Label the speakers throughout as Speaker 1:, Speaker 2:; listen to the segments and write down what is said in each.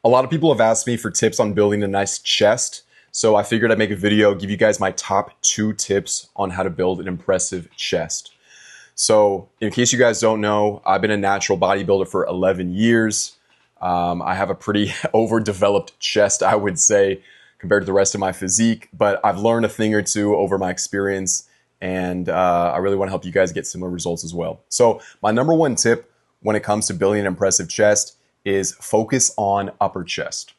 Speaker 1: A lot of people have asked me for tips on building a nice chest, so I figured I'd make a video, give you guys my top 2 tips on how to build an impressive chest. So in case you guys don't know, I've been a natural bodybuilder for 11 years. I have a pretty overdeveloped chest, I would say, compared to the rest of my physique, but I've learned a thing or two over my experience, and I really want to help you guys get similar results as well. So my number 1 tip when it comes to building an impressive chest is focus on upper chest.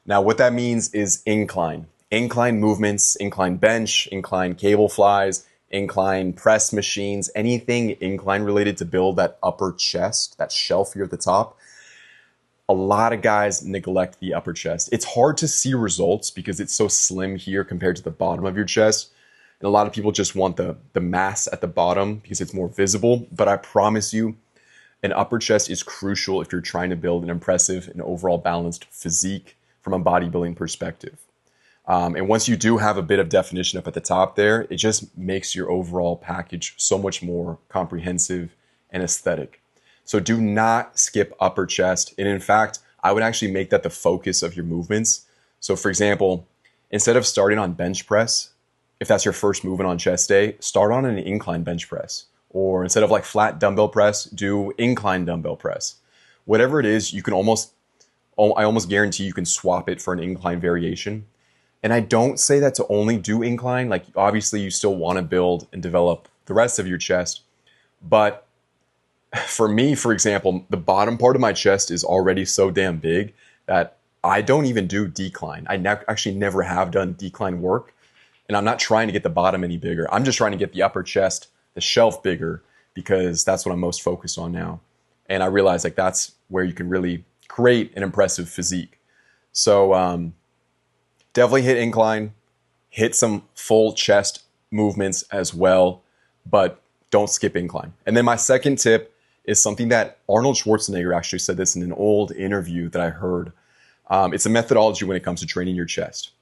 Speaker 1: Now, what that means is incline. Incline movements, incline bench, incline cable flies, incline press machines, anything incline related to build that upper chest, that shelf here at the top. A lot of guys neglect the upper chest. It's hard to see results because it's so slim here compared to the bottom of your chest. And a lot of people just want the mass at the bottom because it's more visible. But I promise you, an upper chest is crucial if you're trying to build an impressive and overall balanced physique from a bodybuilding perspective. And once you do have a bit of definition up at the top there, it just makes your overall package so much more comprehensive and aesthetic. So do not skip upper chest. And in fact, I would actually make that the focus of your movements. So for example, instead of starting on bench press, if that's your first movement on chest day, start on an incline bench press. Or instead of like flat dumbbell press, do incline dumbbell press. Whatever it is, I almost guarantee you can swap it for an incline variation. And I don't say that to only do incline. Like obviously you still want to build and develop the rest of your chest. But for me, for example, the bottom part of my chest is already so damn big that I don't even do decline. I actually never have done decline work. And I'm not trying to get the bottom any bigger. I'm just trying to get the upper chest, the shelf bigger, because that's what I'm most focused on now. And I realize like that's where you can really create an impressive physique. So definitely hit incline, hit some full chest movements as well, but don't skip incline. And then my second tip is something that Arnold Schwarzenegger actually said this in an old interview that I heard. It's a methodology when it comes to training your chest.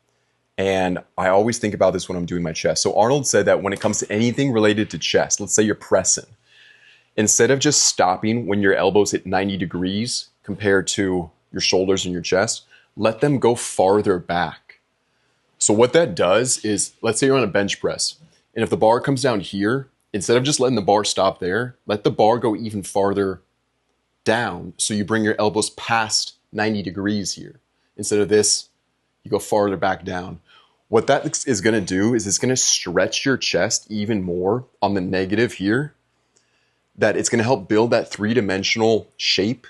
Speaker 1: And I always think about this when I'm doing my chest. So Arnold said that when it comes to anything related to chest, let's say you're pressing, instead of just stopping when your elbows hit 90 degrees compared to your shoulders and your chest, let them go farther back. So what that does is, let's say you're on a bench press, and if the bar comes down here, instead of just letting the bar stop there, let the bar go even farther down. So you bring your elbows past 90 degrees here. Instead of this, you go farther back down. What that is going to do is it's going to stretch your chest even more on the negative here, that it's going to help build that 3-dimensional shape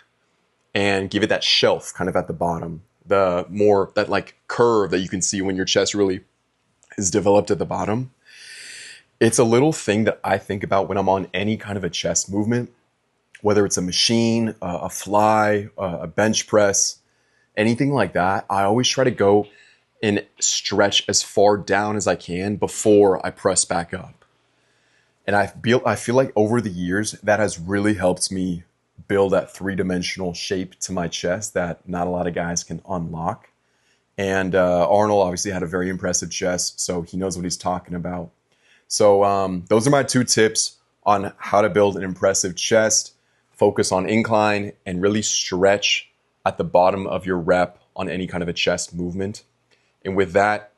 Speaker 1: and give it that shelf kind of at the bottom, the more that like curve that you can see when your chest really is developed at the bottom. It's a little thing that I think about when I'm on any kind of a chest movement, whether it's a machine, a fly, a bench press, anything like that. I always try to go and stretch as far down as I can before I press back up. And I feel like over the years, that has really helped me build that 3-dimensional shape to my chest that not a lot of guys can unlock. And Arnold obviously had a very impressive chest, so he knows what he's talking about. So those are my 2 tips on how to build an impressive chest. Focus on incline and really stretch at the bottom of your rep on any kind of a chest movement. And with that,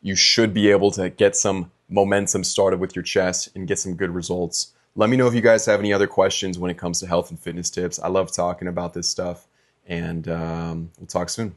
Speaker 1: you should be able to get some momentum started with your chest and get some good results. Let me know if you guys have any other questions when it comes to health and fitness tips. I love talking about this stuff, and we'll talk soon.